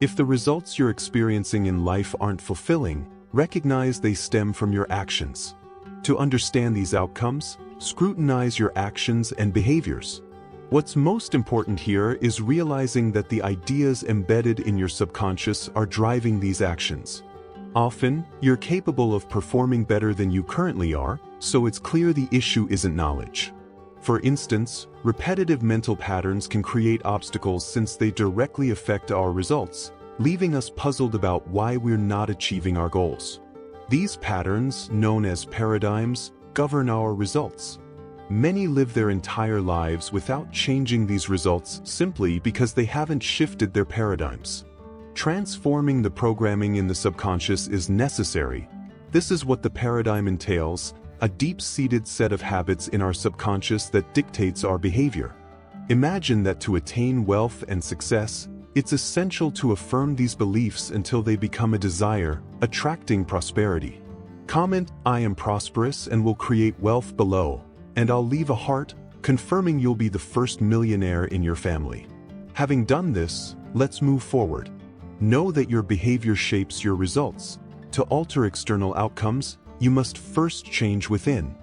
If the results you're experiencing in life aren't fulfilling, recognize they stem from your actions. To understand these outcomes, scrutinize your actions and behaviors. What's most important here is realizing that the ideas embedded in your subconscious are driving these actions. Often, you're capable of performing better than you currently are, so it's clear the issue isn't knowledge. For instance, repetitive mental patterns can create obstacles since they directly affect our results, leaving us puzzled about why we're not achieving our goals. These patterns, known as paradigms, govern our results. Many live their entire lives without changing these results simply because they haven't shifted their paradigms. Transforming the programming in the subconscious is necessary. This is what the paradigm entails: a deep-seated set of habits in our subconscious that dictates our behavior. Imagine that to attain wealth and success, it's essential to affirm these beliefs until they become a desire, attracting prosperity. Comment, "I am prosperous and will create wealth" below, and I'll leave a heart, confirming you'll be the first millionaire in your family. Having done this, let's move forward. Know that your behavior shapes your results. To alter external outcomes, you must first change within.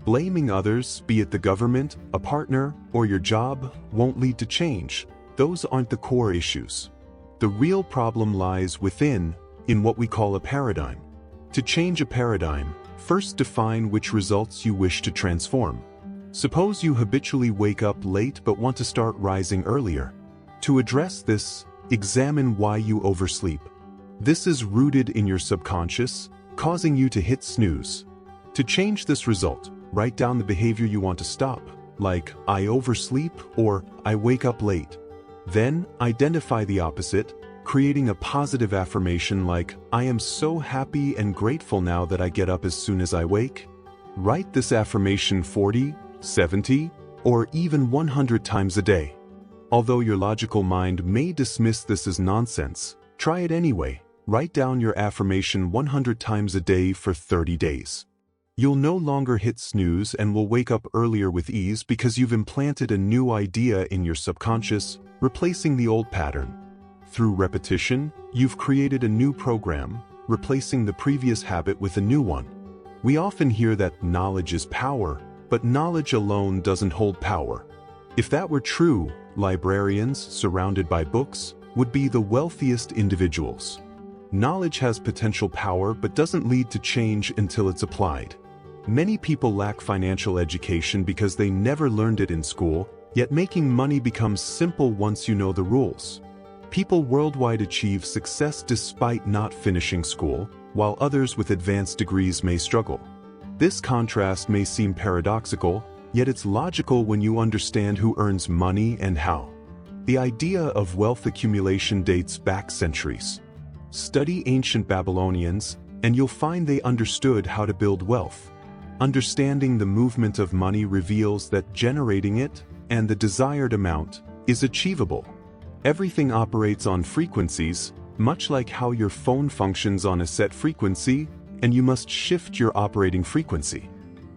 Blaming others, be it the government, a partner, or your job, won't lead to change. Those aren't the core issues. The real problem lies within, in what we call a paradigm. To change a paradigm, first define which results you wish to transform. Suppose you habitually wake up late but want to start rising earlier. To address this, examine why you oversleep. This is rooted in your subconscious, causing you to hit snooze. To change this result, write down the behavior you want to stop, like "I oversleep" or "I wake up late." Then, identify the opposite, creating a positive affirmation like "I am so happy and grateful now that I get up as soon as I wake." Write this affirmation 40, 70, or even 100 times a day. Although your logical mind may dismiss this as nonsense, try it anyway. Write down your affirmation 100 times a day for 30 days. You'll no longer hit snooze and will wake up earlier with ease because you've implanted a new idea in your subconscious, replacing the old pattern. Through repetition, you've created a new program, replacing the previous habit with a new one. We often hear that knowledge is power, but knowledge alone doesn't hold power. If that were true, librarians, surrounded by books, would be the wealthiest individuals. Knowledge has potential power but doesn't lead to change until it's applied. Many people lack financial education because they never learned it in school, yet making money becomes simple once you know the rules. People worldwide achieve success despite not finishing school, while others with advanced degrees may struggle. This contrast may seem paradoxical, yet it's logical when you understand who earns money and how. The idea of wealth accumulation dates back centuries. Study ancient Babylonians, and you'll find they understood how to build wealth. Understanding the movement of money reveals that generating it, and the desired amount, is achievable. Everything operates on frequencies, much like how your phone functions on a set frequency, and you must shift your operating frequency.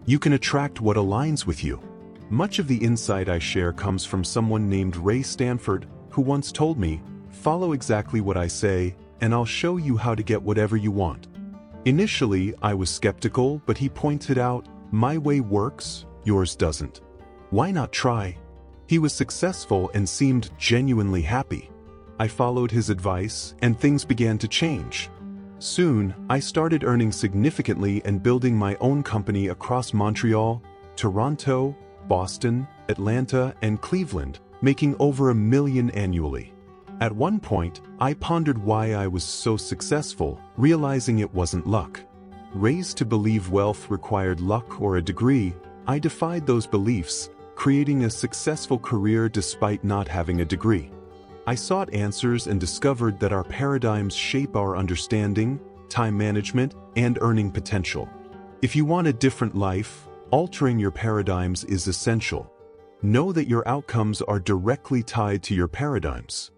You can attract what aligns with you. Much of the insight I share comes from someone named Ray Stanford, who once told me, "Follow exactly what I say, and I'll show you how to get whatever you want." Initially, I was skeptical, but he pointed out, "My way works, yours doesn't. Why not try?" He was successful and seemed genuinely happy. I followed his advice, and things began to change. Soon, I started earning significantly and building my own company across Montreal, Toronto, Boston, Atlanta, and Cleveland, making over $1 million annually. At one point, I pondered why I was so successful, realizing it wasn't luck. Raised to believe wealth required luck or a degree, I defied those beliefs, creating a successful career despite not having a degree. I sought answers and discovered that our paradigms shape our understanding, time management, and earning potential. If you want a different life, altering your paradigms is essential. Know that your outcomes are directly tied to your paradigms.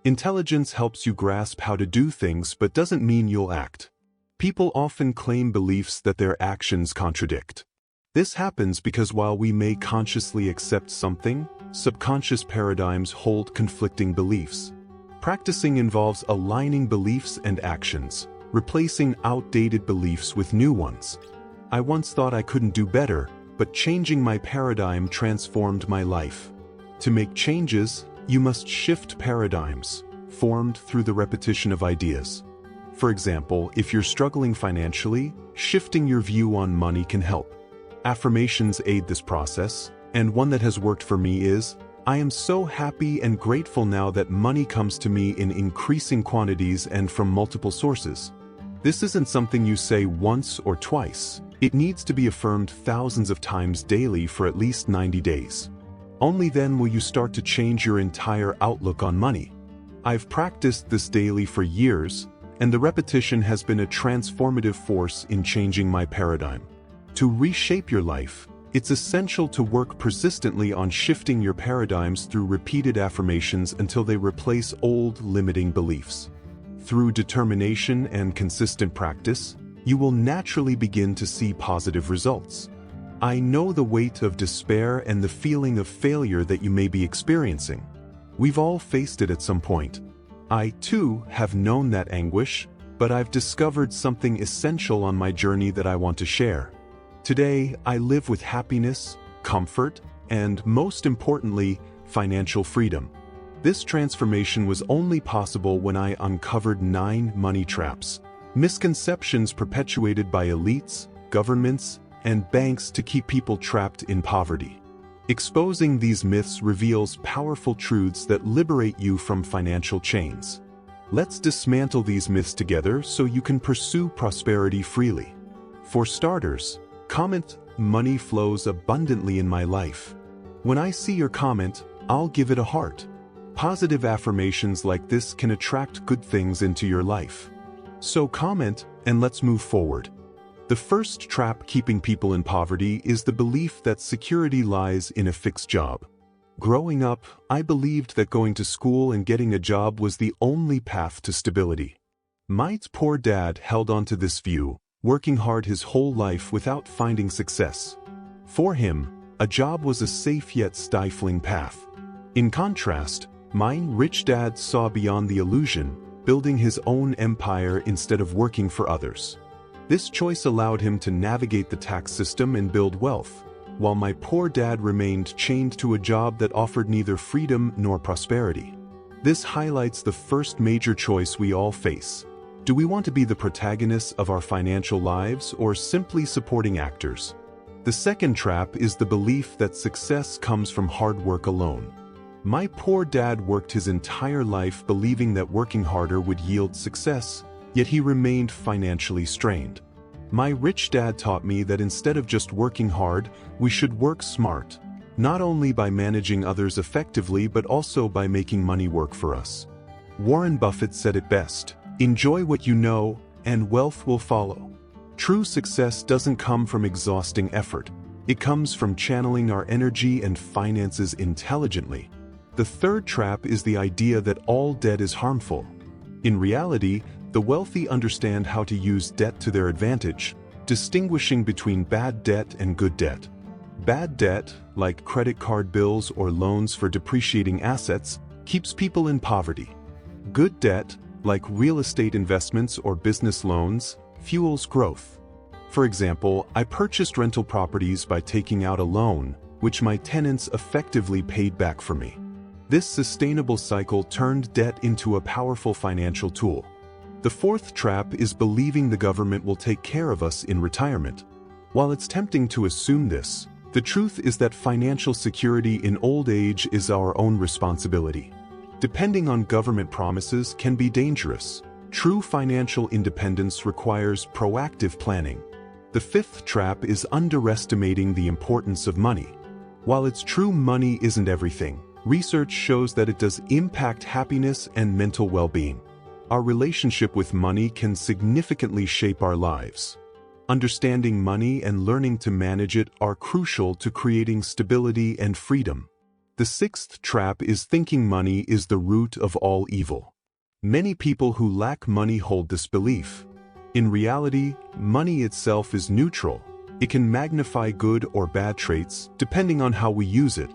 Intelligence helps you grasp how to do things but doesn't mean you'll act. People often claim beliefs that their actions contradict. This happens because while we may consciously accept something, subconscious paradigms hold conflicting beliefs. Practicing involves aligning beliefs and actions, replacing outdated beliefs with new ones. I once thought I couldn't do better, but changing my paradigm transformed my life. To make changes, you must shift paradigms, formed through the repetition of ideas. For example, if you're struggling financially, shifting your view on money can help. Affirmations aid this process, and one that has worked for me is, "I am so happy and grateful now that money comes to me in increasing quantities and from multiple sources." This isn't something you say once or twice. It needs to be affirmed thousands of times daily for at least 90 days. Only then will you start to change your entire outlook on money. I've practiced this daily for years, and the repetition has been a transformative force in changing my paradigm. To reshape your life, it's essential to work persistently on shifting your paradigms through repeated affirmations until they replace old limiting beliefs. Through determination and consistent practice, you will naturally begin to see positive results. I know the weight of despair and the feeling of failure that you may be experiencing. We've all faced it at some point. I, too, have known that anguish, but I've discovered something essential on my journey that I want to share. Today, I live with happiness, comfort, and, most importantly, financial freedom. This transformation was only possible when I uncovered 9 money traps, misconceptions perpetuated by elites, governments, and banks to keep people trapped in poverty. Exposing these myths reveals powerful truths that liberate you from financial chains. Let's dismantle these myths together so you can pursue prosperity freely. For starters, comment, "Money flows abundantly in my life." When I see your comment, I'll give it a heart. Positive affirmations like this can attract good things into your life. So comment, and let's move forward. The first trap keeping people in poverty is the belief that security lies in a fixed job. Growing up, I believed that going to school and getting a job was the only path to stability. My poor dad held on to this view, working hard his whole life without finding success. For him, a job was a safe yet stifling path. In contrast, my rich dad saw beyond the illusion, building his own empire instead of working for others. This choice allowed him to navigate the tax system and build wealth, while my poor dad remained chained to a job that offered neither freedom nor prosperity. This highlights the first major choice we all face. Do we want to be the protagonists of our financial lives or simply supporting actors? The second trap is the belief that success comes from hard work alone. My poor dad worked his entire life believing that working harder would yield success, yet he remained financially strained. My rich dad taught me that instead of just working hard, we should work smart, not only by managing others effectively but also by making money work for us. Warren Buffett said it best, "Enjoy what you know, and wealth will follow." True success doesn't come from exhausting effort. It comes from channeling our energy and finances intelligently. The third trap is the idea that all debt is harmful. In reality, the wealthy understand how to use debt to their advantage, distinguishing between bad debt and good debt. Bad debt, like credit card bills or loans for depreciating assets, keeps people in poverty. Good debt, like real estate investments or business loans, fuels growth. For example, I purchased rental properties by taking out a loan, which my tenants effectively paid back for me. This sustainable cycle turned debt into a powerful financial tool. The fourth trap is believing the government will take care of us in retirement. While it's tempting to assume this, the truth is that financial security in old age is our own responsibility. Depending on government promises can be dangerous. True financial independence requires proactive planning. The fifth trap is underestimating the importance of money. While it's true money isn't everything, research shows that it does impact happiness and mental well-being. Our relationship with money can significantly shape our lives. Understanding money and learning to manage it are crucial to creating stability and freedom. The sixth trap is thinking money is the root of all evil. Many people who lack money hold this belief. In reality, money itself is neutral. It can magnify good or bad traits depending on how we use it.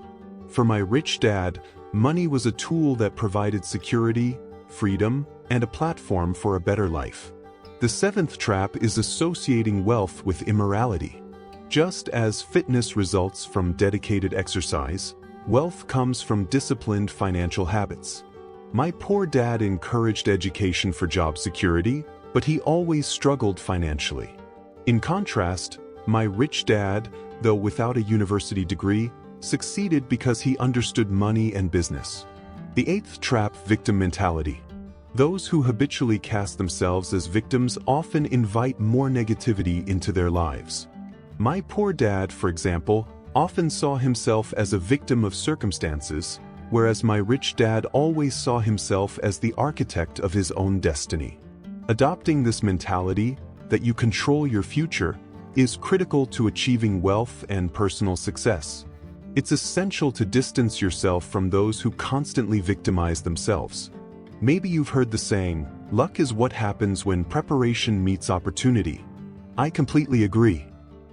For my rich dad, money was a tool that provided security, freedom, and a platform for a better life. The seventh trap is associating wealth with immorality. Just as fitness results from dedicated exercise, wealth comes from disciplined financial habits. My poor dad encouraged education for job security, but he always struggled financially. In contrast, my rich dad, though without a university degree, succeeded because he understood money and business. The eighth trap: victim mentality. Those who habitually cast themselves as victims often invite more negativity into their lives. My poor dad, for example, often saw himself as a victim of circumstances, whereas my rich dad always saw himself as the architect of his own destiny. Adopting this mentality, that you control your future, is critical to achieving wealth and personal success. It's essential to distance yourself from those who constantly victimize themselves. Maybe you've heard the saying, luck is what happens when preparation meets opportunity. I completely agree.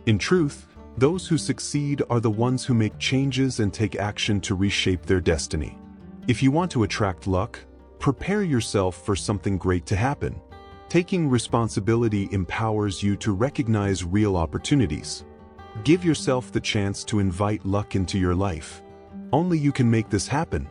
In truth, those who succeed are the ones who make changes and take action to reshape their destiny. If you want to attract luck, prepare yourself for something great to happen. Taking responsibility empowers you to recognize real opportunities. Give yourself the chance to invite luck into your life. Only you can make this happen.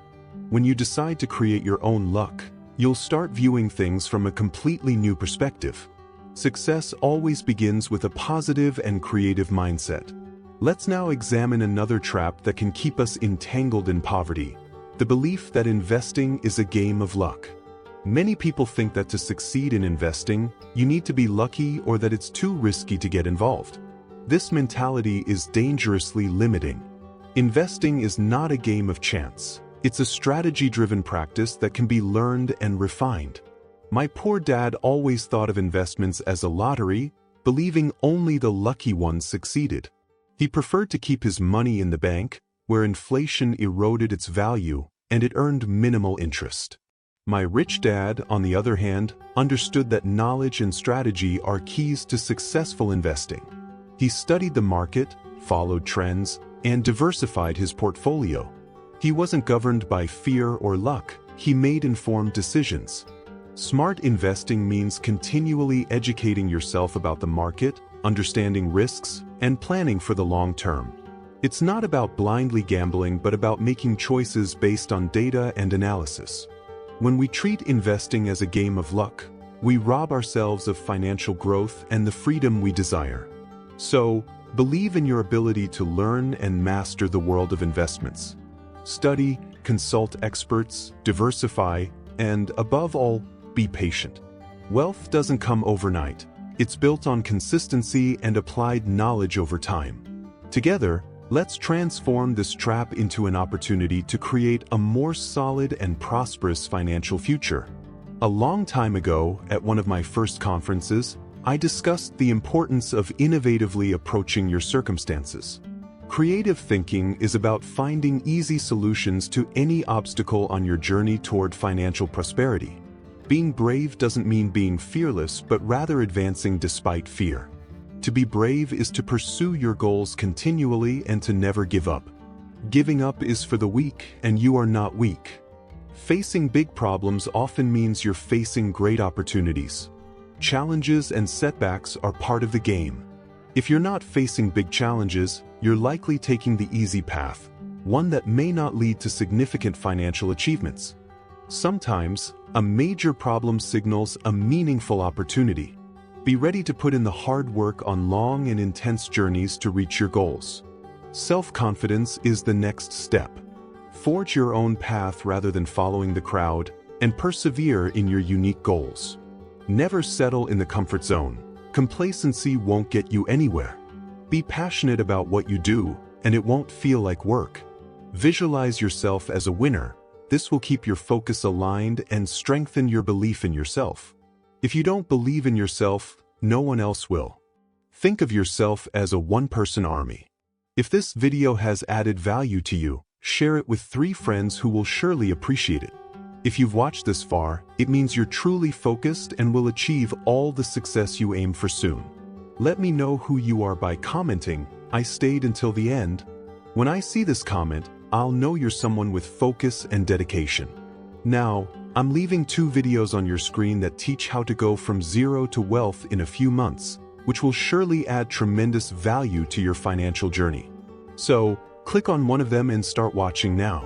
When you decide to create your own luck, you'll start viewing things from a completely new perspective. Success always begins with a positive and creative mindset. Let's now examine another trap that can keep us entangled in poverty: the belief that investing is a game of luck. Many people think that to succeed in investing, you need to be lucky or that it's too risky to get involved. This mentality is dangerously limiting. Investing is not a game of chance. It's a strategy-driven practice that can be learned and refined. My poor dad always thought of investments as a lottery, believing only the lucky ones succeeded. He preferred to keep his money in the bank, where inflation eroded its value and it earned minimal interest. My rich dad, on the other hand, understood that knowledge and strategy are keys to successful investing. He studied the market, followed trends, and diversified his portfolio. He wasn't governed by fear or luck. He made informed decisions. Smart investing means continually educating yourself about the market, understanding risks, and planning for the long term. It's not about blindly gambling, but about making choices based on data and analysis. When we treat investing as a game of luck, we rob ourselves of financial growth and the freedom we desire. So, believe in your ability to learn and master the world of investments. Study, consult experts, diversify, and above all, be patient. Wealth doesn't come overnight. It's built on consistency and applied knowledge over time. Together, let's transform this trap into an opportunity to create a more solid and prosperous financial future. A long time ago, at one of my first conferences, I discussed the importance of innovatively approaching your circumstances. Creative thinking is about finding easy solutions to any obstacle on your journey toward financial prosperity. Being brave doesn't mean being fearless, but rather advancing despite fear. To be brave is to pursue your goals continually and to never give up. Giving up is for the weak, and you are not weak. Facing big problems often means you're facing great opportunities. Challenges and setbacks are part of the game. If you're not facing big challenges, you're likely taking the easy path, one that may not lead to significant financial achievements. Sometimes, a major problem signals a meaningful opportunity. Be ready to put in the hard work on long and intense journeys to reach your goals. Self-confidence is the next step. Forge your own path rather than following the crowd, and persevere in your unique goals. Never settle in the comfort zone. Complacency won't get you anywhere. Be passionate about what you do, and it won't feel like work. Visualize yourself as a winner. This will keep your focus aligned and strengthen your belief in yourself. If you don't believe in yourself, no one else will. Think of yourself as a one-person army. If this video has added value to you, share it with 3 friends who will surely appreciate it. If you've watched this far, it means you're truly focused and will achieve all the success you aim for soon. Let me know who you are by commenting, "I stayed until the end." When I see this comment, I'll know you're someone with focus and dedication. Now, I'm leaving 2 videos on your screen that teach how to go from zero to wealth in a few months, which will surely add tremendous value to your financial journey. So, click on one of them and start watching now.